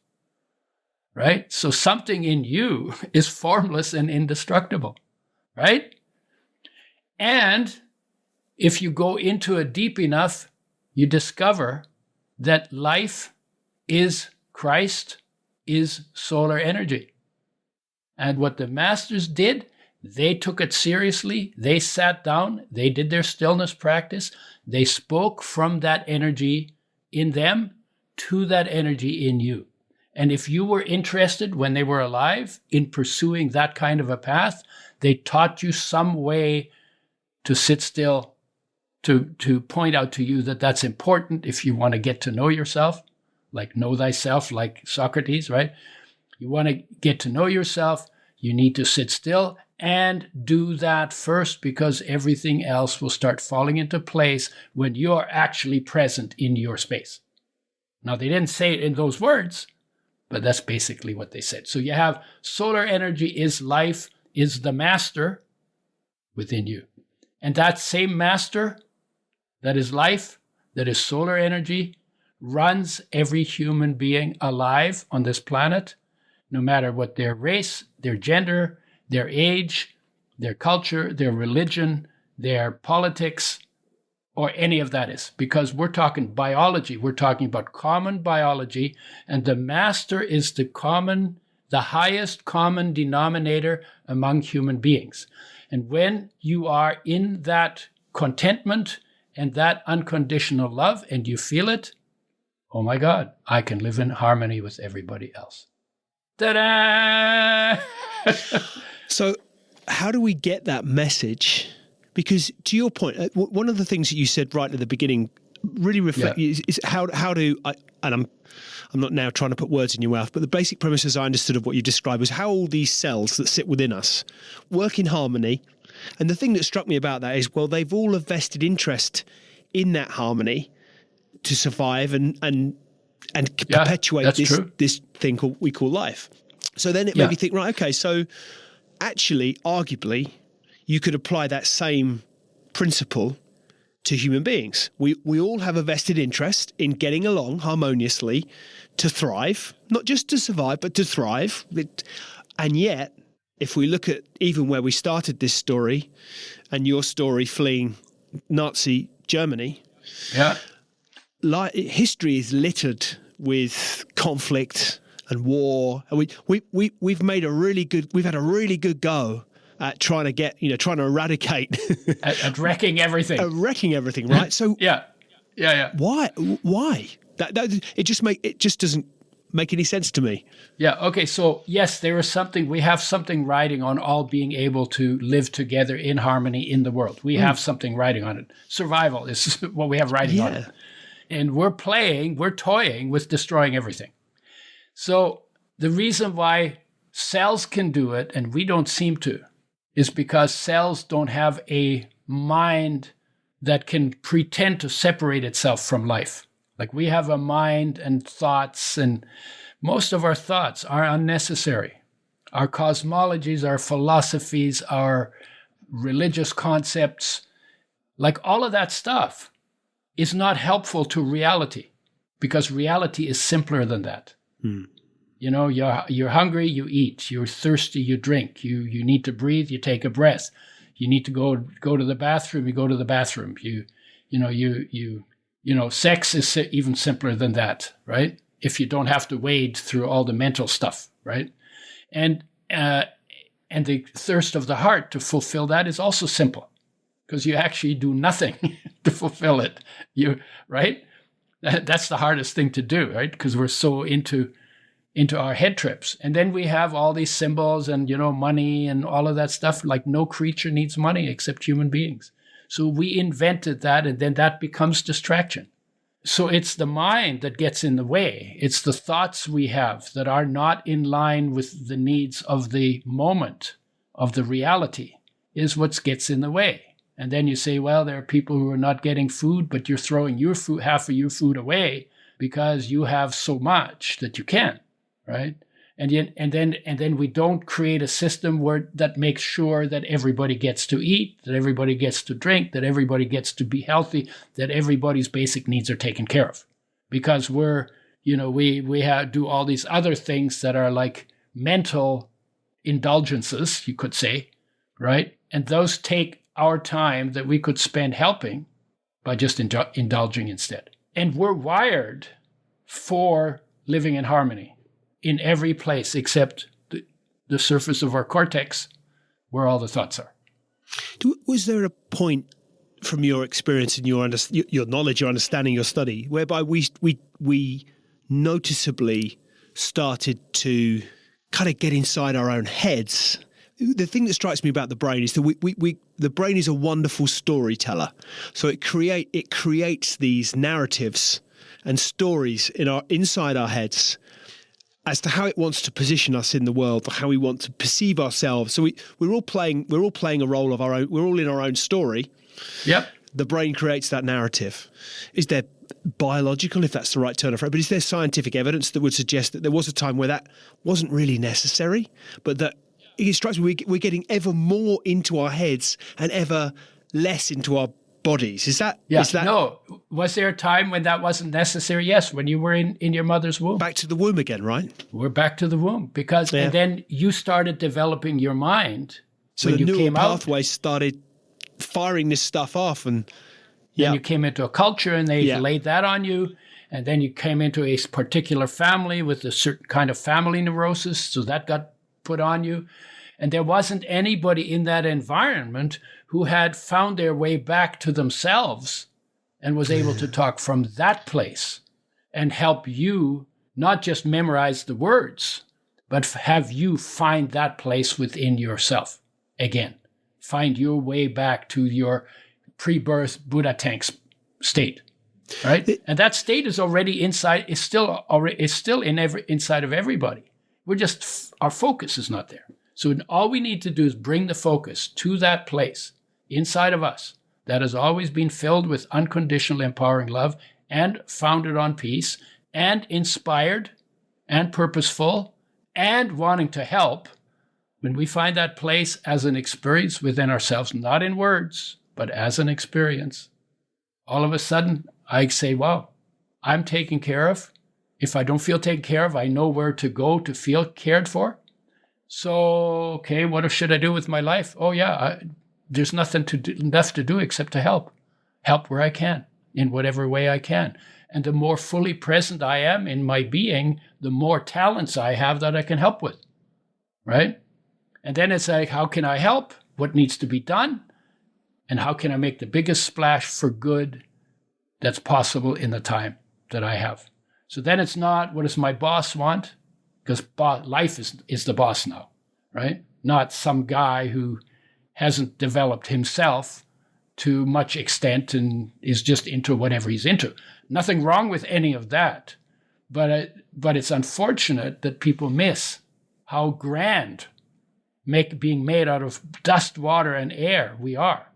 Right? So something in you is formless and indestructible. Right? And if you go into it deep enough, you discover that life is Christ, is solar energy. And what the masters did, they took it seriously. They sat down. They did their stillness practice. They spoke from that energy in them to that energy in you. And if you were interested when they were alive in pursuing that kind of a path, they taught you some way to sit still, to point out to you that that's important if you want to get to know yourself, like know thyself, like Socrates, right? You want to get to know yourself, you need to sit still and do that first, because everything else will start falling into place when you're actually present in your space. Now, they didn't say it in those words, but that's basically what they said. So you have solar energy is life, is the master within you. And that same master, that is life, that is solar energy, runs every human being alive on this planet, no matter what their race, their gender, their age, their culture, their religion, their politics, or any of that is. Because we're talking biology, we're talking about common biology, and the master is the highest common denominator among human beings. And when you are in that contentment and that unconditional love, and you feel it, oh my God, I can live in harmony with everybody else. Ta-da! So how do we get that message? Because to your point, one of the things that you said right at the beginning really reflect is how do I, and I'm not now trying to put words in your mouth, but the basic premise as I understood of what you described was how all these cells that sit within us work in harmony. And the thing that struck me about that is, well, they've all a vested interest in that harmony to survive and perpetuate this thing we call life. So then it made me think, right, okay, so actually, arguably, you could apply that same principle to human beings. We all have a vested interest in getting along harmoniously to thrive, not just to survive, but to thrive. And yet, if we look at even where we started this story and your story fleeing Nazi Germany, history is littered with conflict and war. And we've had a really good go at trying to eradicate at wrecking everything. Wrecking everything, right? So Yeah. Why? It just doesn't make any sense to me. Yeah. Okay. So yes, we have something riding on all being able to live together in harmony in the world. We have something riding on it. Survival is what we have riding on it. And we're toying with destroying everything. So the reason why cells can do it and we don't seem to is because cells don't have a mind that can pretend to separate itself from life. Like we have a mind and thoughts, and most of our thoughts are unnecessary. Our cosmologies, our philosophies, our religious concepts, like all of that stuff is not helpful to reality because reality is simpler than that. You know, you're hungry, you eat. You're thirsty, you drink. You need to breathe, you take a breath. You need to go to the bathroom, you go to the bathroom. Sex is even simpler than that, right? If you don't have to wade through all the mental stuff, right? And the thirst of the heart to fulfill that is also simple because you actually do nothing to fulfill it. Right? That's the hardest thing to do, right? Because we're so into our head trips. And then we have all these symbols and, money and all of that stuff. Like no creature needs money except human beings. So we invented that, and then that becomes distraction. So it's the mind that gets in the way. It's the thoughts we have that are not in line with the needs of the moment, of the reality, is what gets in the way. And then you say, well, there are people who are not getting food, but you're throwing your food, half of your food away because you have so much that you can, right? And then we don't create a system that makes sure that everybody gets to eat, that everybody gets to drink, that everybody gets to be healthy, that everybody's basic needs are taken care of. Because we do all these other things that are like mental indulgences, you could say, right? And those take our time that we could spend helping by just indulging instead. And we're wired for living in harmony in every place except the surface of our cortex where all the thoughts are. Was there a point from your experience and your knowledge, your understanding, your study, whereby we noticeably started to kind of get inside our own heads? The thing that strikes me about the brain is that the brain is a wonderful storyteller. So it creates these narratives and stories inside our heads as to how it wants to position us in the world, or how we want to perceive ourselves. So we're all playing a role of our own. We're all in our own story. Yep. The brain creates that narrative. Is there biological, if that's the right term for it, but is there scientific evidence that would suggest that there was a time where that wasn't really necessary, but that it strikes me we're getting ever more into our heads and ever less into our bodies? Is that? No. Was there a time when that wasn't necessary? Yes, when you were in your mother's womb. Back to the womb again, right? We're back to the womb and then you started developing your mind. So the neural pathway started firing this stuff off, and then you came into a culture and they laid that on you. And then you came into a particular family with a certain kind of family neurosis. So that got put on you. And there wasn't anybody in that environment who had found their way back to themselves and was able to talk from that place and help you not just memorize the words, but have you find that place within yourself again. Find your way back to your pre-birth Buddha tank state, right? And that state is already inside. Is still inside of everybody. Our focus is not there. So all we need to do is bring the focus to that place inside of us that has always been filled with unconditional empowering love and founded on peace and inspired and purposeful and wanting to help. When we find that place as an experience within ourselves, not in words, but as an experience, all of a sudden I say, wow, I'm taken care of. If I don't feel taken care of, I know where to go to feel cared for. So, okay, what should I do with my life? Oh, yeah, there's nothing left to do except to help where I can, in whatever way I can. And the more fully present I am in my being, the more talents I have that I can help with, right? And then it's like, how can I help? What needs to be done? And how can I make the biggest splash for good that's possible in the time that I have. So then it's not, what does my boss want? Because life is the boss now, right? Not some guy who hasn't developed himself to much extent and is just into whatever he's into. Nothing wrong with any of that. But it's unfortunate that people miss how grand being made out of dust, water, and air we are,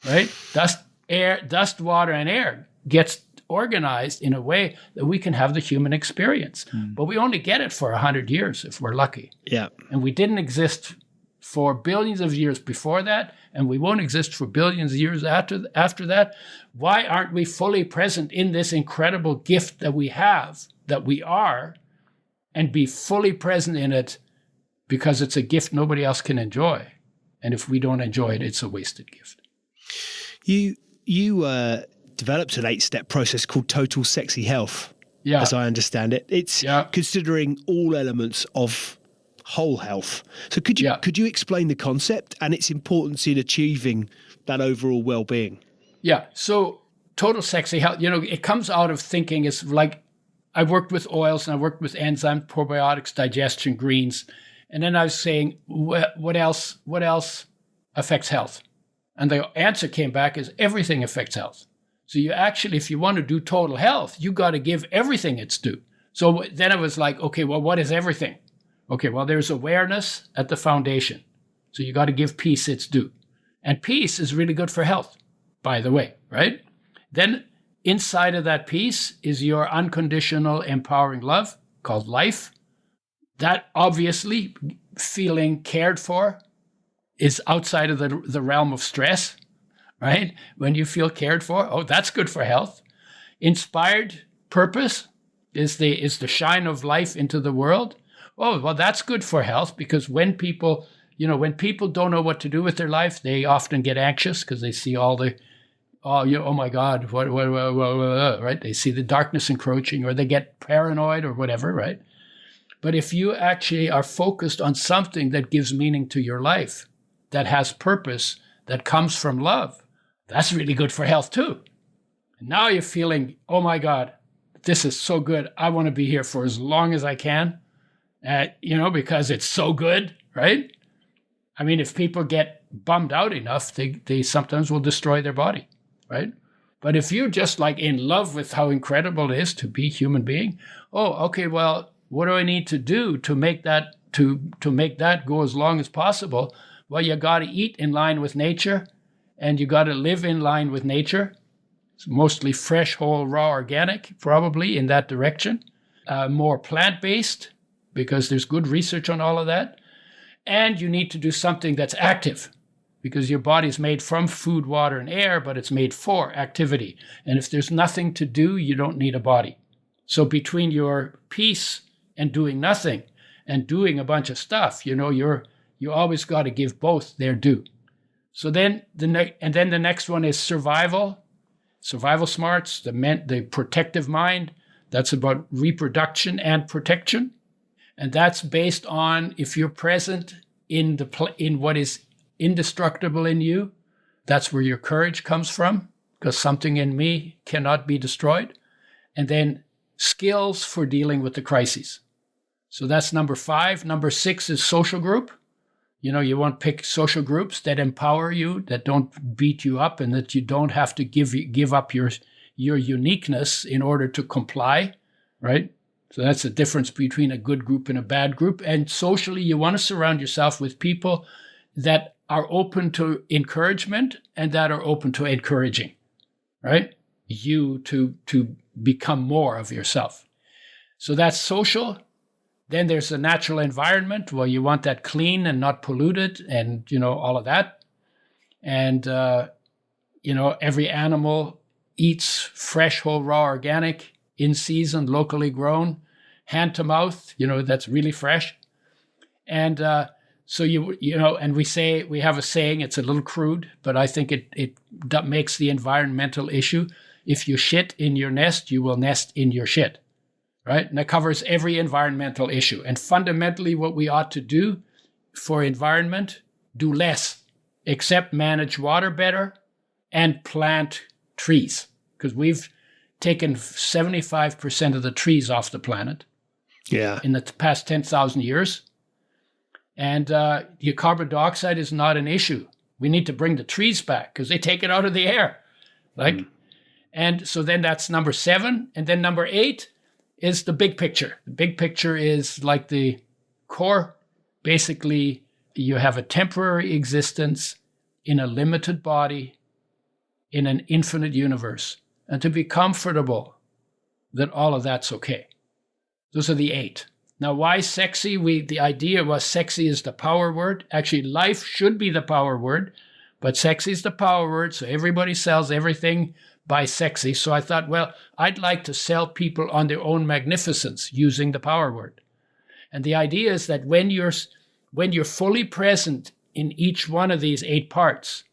right? Dust, water, and air gets organized in a way that we can have the human experience. But we only get it for 100 years if we're lucky. Yeah. And we didn't exist for billions of years before that, and we won't exist for billions of years after that. Why aren't we fully present in this incredible gift that we have, that we are, and be fully present in it, because it's a gift nobody else can enjoy. And if we don't enjoy it, it's a wasted gift. You developed an 8-step process called Total Sexy Health, as I understand it. It's considering all elements of whole health. So could you explain the concept and its importance in achieving that overall well-being? Yeah. So Total Sexy Health, it comes out of thinking. It's like I worked with oils and I worked with enzymes, probiotics, digestion, greens. And then I was saying, what else affects health? And the answer came back is everything affects health. So you actually, if you want to do total health, you got to give everything its due. So then I was like, okay, well, what is everything? Okay, well, there's awareness at the foundation. So you got to give peace its due. And peace is really good for health, by the way, right? Then inside of that peace is your unconditional empowering love called life. That obviously, feeling cared for, is outside of the realm of stress, right? When you feel cared for, that's good for health. Inspired purpose is the shine of life into the world. Oh, well, that's good for health, because when people don't know what to do with their life, they often get anxious because they see all the, oh my God, what, right? They see the darkness encroaching, or they get paranoid or whatever, right? But if you actually are focused on something that gives meaning to your life, that has purpose, that comes from love, that's really good for health too. And now you're feeling, oh my God, this is so good. I want to be here for as long as I can, because it's so good, right? I mean, if people get bummed out enough, they sometimes will destroy their body, right? But if you're just like in love with how incredible it is to be a human being, okay, well, what do I need to do to make that go as long as possible? Well, you got to eat in line with nature, and you got to live in line with nature. It's mostly fresh, whole, raw, organic, probably in that direction. More plant-based, because there's good research on all of that. And you need to do something that's active, because your body's made from food, water, and air, but it's made for activity. And if there's nothing to do, you don't need a body. So between your peace and doing nothing and doing a bunch of stuff, you always got to give both their due. So then the next one is survival smarts, the protective mind. That's about reproduction and protection. And that's based on if you're present in what is indestructible in you, that's where your courage comes from, because something in me cannot be destroyed. And then skills for dealing with the crises. So that's number 5. Number 6 is social group. You want to pick social groups that empower you, that don't beat you up, and that you don't have to give up your uniqueness in order to comply, right? So that's the difference between a good group and a bad group. And socially, you want to surround yourself with people that are open to encouragement and that are open to encouraging, right? You to become more of yourself. So that's social. Then there's the natural environment. Well, you want that clean and not polluted, and all of that. And every animal eats fresh, whole, raw, organic, in season, locally grown, hand to mouth. That's really fresh. And so and we have a saying. It's a little crude, but I think it makes the environmental issue. If you shit in your nest, you will nest in your shit. Right? And that covers every environmental issue. And fundamentally, what we ought to do for environment, do less, except manage water better and plant trees. Because taken 75% of the trees off the planet in the past 10,000 years. And your carbon dioxide is not an issue. We need to bring the trees back because they take it out of the air. And so then that's number 7. And then number 8 is the big picture. The big picture is like the core. Basically, you have a temporary existence in a limited body in an infinite universe. And to be comfortable that all of that's okay. Those are the 8. Now, why sexy? The idea was sexy is the power word. Actually, life should be the power word, but sexy is the power word. So everybody sells everything by sexy. So I thought, well, I'd like to sell people on their own magnificence using the power word. And the idea is that when you're fully present in each one of these 8 parts,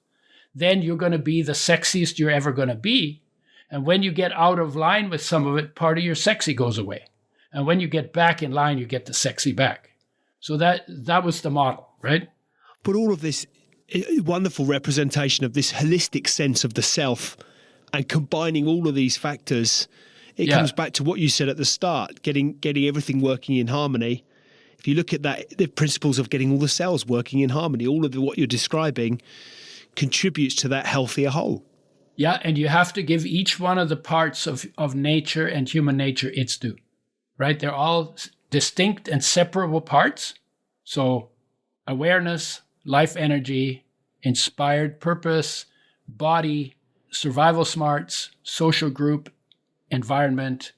then you're going to be the sexiest you're ever going to be. And when you get out of line with some of it, part of your sexy goes away. And when you get back in line, you get the sexy back. So that was the model, right? But all of this wonderful representation of this holistic sense of the self and combining all of these factors, it comes back to what you said at the start, getting everything working in harmony. If you look at that, the principles of getting all the cells working in harmony, all of what you're describing contributes to that healthier whole. Yeah, and you have to give each one of the parts of nature and human nature its due, right? They're all distinct and separable parts. So awareness, life energy, inspired purpose, body, survival smarts, social group, environment,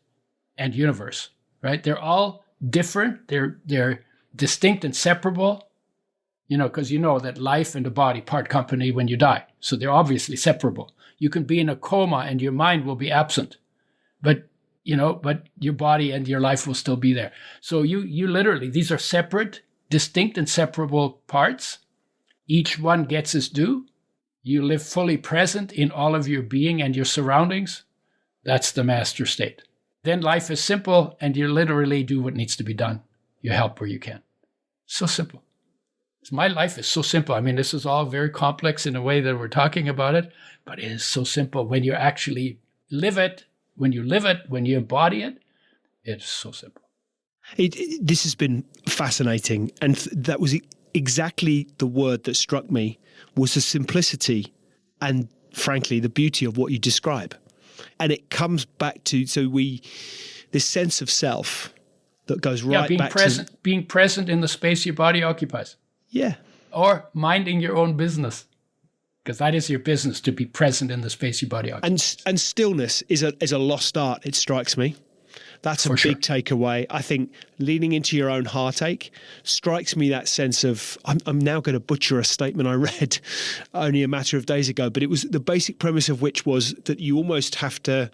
and universe, right? They're all different. They're distinct and separable, because you know that life and the body part company when you die. So they're obviously separable. You can be in a coma and your mind will be absent, but your body and your life will still be there. So you literally, these are separate, distinct and separable parts. Each one gets its due. You live fully present in all of your being and your surroundings. That's the master state. Then life is simple and you literally do what needs to be done. You help where you can. So simple. My life is so simple. I mean, this is all very complex in a way that we're talking about it, but it is so simple when you actually live it, when you embody it, it's so simple. This has been fascinating. And that was exactly the word that struck me, was the simplicity and, frankly, the beauty of what you describe. And it comes back to, this sense of self that goes back to being present in the space your body occupies. Yeah. Or minding your own business, because that is your business, to be present in the space your body occupies. And stillness is a lost art, it strikes me. That's a big takeaway. I think leaning into your own heartache strikes me that sense of, I'm now going to butcher a statement I read only a matter of days ago, but it was the basic premise of which was that you almost have to,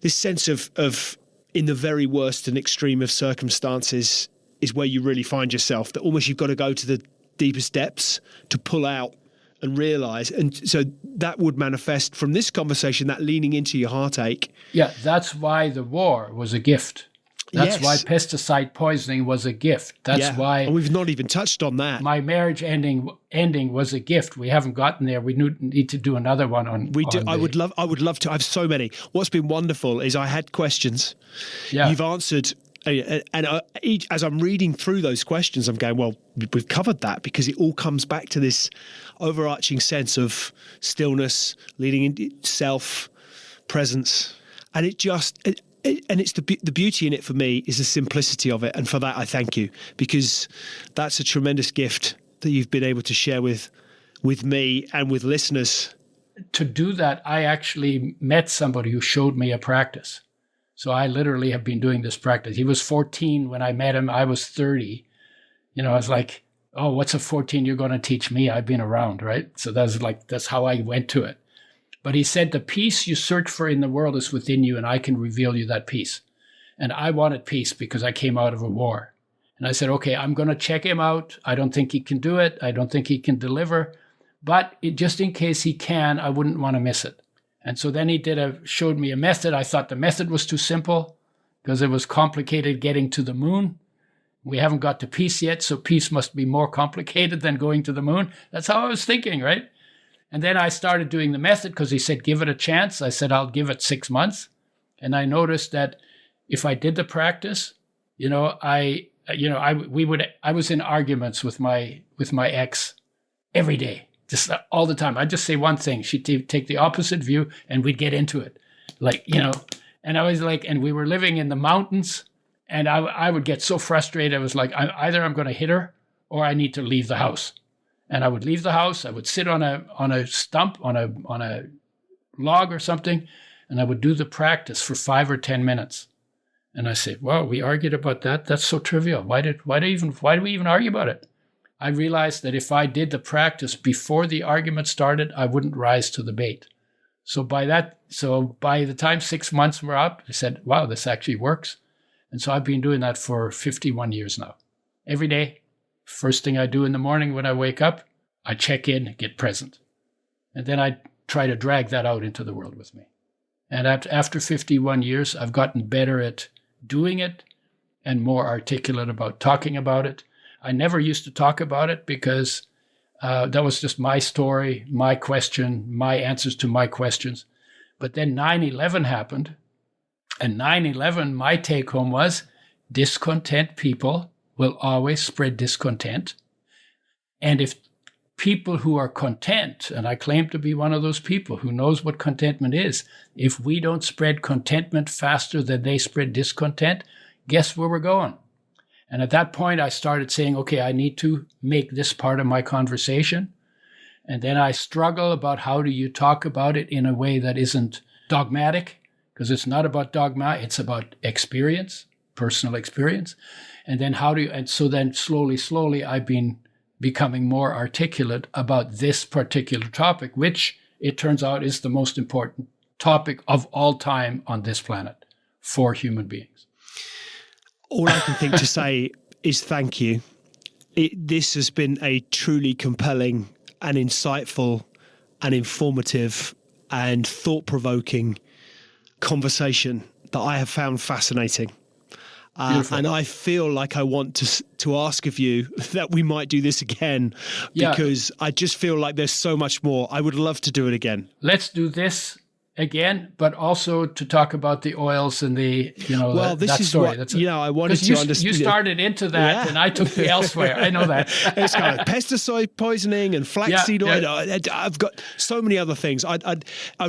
this sense of in the very worst and extreme of circumstances is where you really find yourself, that almost you've got to go to the deepest depths to pull out and realize. And so that would manifest from this conversation, that leaning into your heartache. Yeah, that's why the war was a gift. That's why pesticide poisoning was a gift. That's why. And we've not even touched on that. My marriage ending was a gift. We haven't gotten there. We need to do another one on. We do. I would love to. I have so many. What's been wonderful is I had questions. Yeah. You've answered. And as I'm reading through those questions, I'm going, well, we've covered that, because it all comes back to this overarching sense of stillness, leading into self, presence. And it's the beauty in it for me is the simplicity of it. And for that, I thank you, because that's a tremendous gift that you've been able to share with me and with listeners. To do that, I actually met somebody who showed me a practice. So I literally have been doing this practice. He was 14 when I met him. I was 30. I was like, oh, what's a 14 you're going to teach me? I've been around, right? So that's how I went to it. But he said, the peace you search for in the world is within you, and I can reveal you that peace. And I wanted peace because I came out of a war. And I said, okay, I'm going to check him out. I don't think he can do it. I don't think he can deliver. But just in case he can, I wouldn't want to miss it. And so then he showed me a method. I thought the method was too simple because it was complicated getting to the moon. We haven't got to peace yet, so peace must be more complicated than going to the moon. That's how I was thinking, right? And then I started doing the method because he said, give it a chance. I said, I'll give it 6 months. And I noticed that if I did the practice, I was in arguments with my ex every day, just all the time. I'd just say one thing. She'd take the opposite view and we'd get into it. And I was like, and we were living in the mountains, and I would get so frustrated. I was like, either I'm going to hit her or I need to leave the house. And I would leave the house. I would sit on a stump, on a log or something, and I would do the practice for 5 or 10 minutes. And I said, "Wow, we argued about that. That's so trivial. Why do we even argue about it?" I realized that if I did the practice before the argument started, I wouldn't rise to the bait. So by the time 6 months were up, I said, "Wow, this actually works." And so I've been doing that for 51 years now. Every day, first thing I do in the morning when I wake up, I check in, get present. And then I try to drag that out into the world with me. And after 51 years, I've gotten better at doing it and more articulate about talking about it. I never used to talk about it because that was just my story, my question, my answers to my questions. But then 9/11 happened. And 9/11, my take home was, discontent people will always spread discontent. And if people who are content, and I claim to be one of those people who knows what contentment is, if we don't spread contentment faster than they spread discontent, guess where we're going? And at that point, I started saying, okay, I need to make this part of my conversation. And then I struggle about how do you talk about it in a way that isn't dogmatic, because it's not about dogma, it's about experience, personal experience. And then then slowly, I've been becoming more articulate about this particular topic, which it turns out is the most important topic of all time on this planet for human beings. All I can think to say is thank you. This has been a truly compelling and insightful and informative and thought-provoking conversation that I have found fascinating. And I feel like I want to ask of you that we might do this again, because I just feel like there's so much more. I would love to do it again. Let's do this again, but also to talk about the oils and the, this is story. What, I wanted to understand. You started into that and I took me elsewhere. I know that. It's kind of pesticide poisoning and flaxseed oil. I've got so many other things. I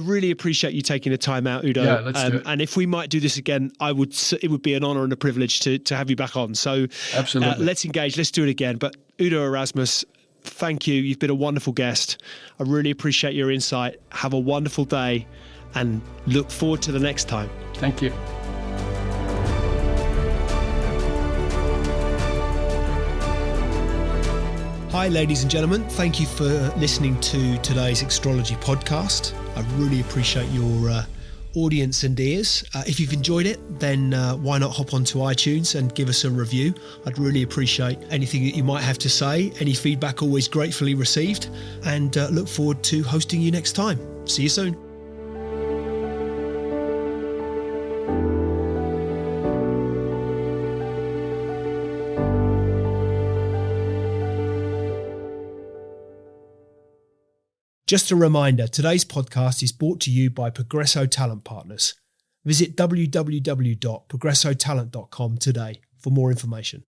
really appreciate you taking the time out, Udo. Yeah, let's do it. And if we might do this again, it would be an honor and a privilege to have you back on. So absolutely. Let's engage. Let's do it again. But Udo Erasmus, thank you. You've been a wonderful guest. I really appreciate your insight. Have a wonderful day, and look forward to the next time. Thank you. Hi, ladies and gentlemen. Thank you for listening to today's Extrology podcast. I really appreciate your audience and ears. If you've enjoyed it, then why not hop onto iTunes and give us a review? I'd really appreciate anything that you might have to say. Any feedback always gratefully received, and look forward to hosting you next time. See you soon. Just a reminder, today's podcast is brought to you by Progresso Talent Partners. Visit www.progressotalent.com today for more information.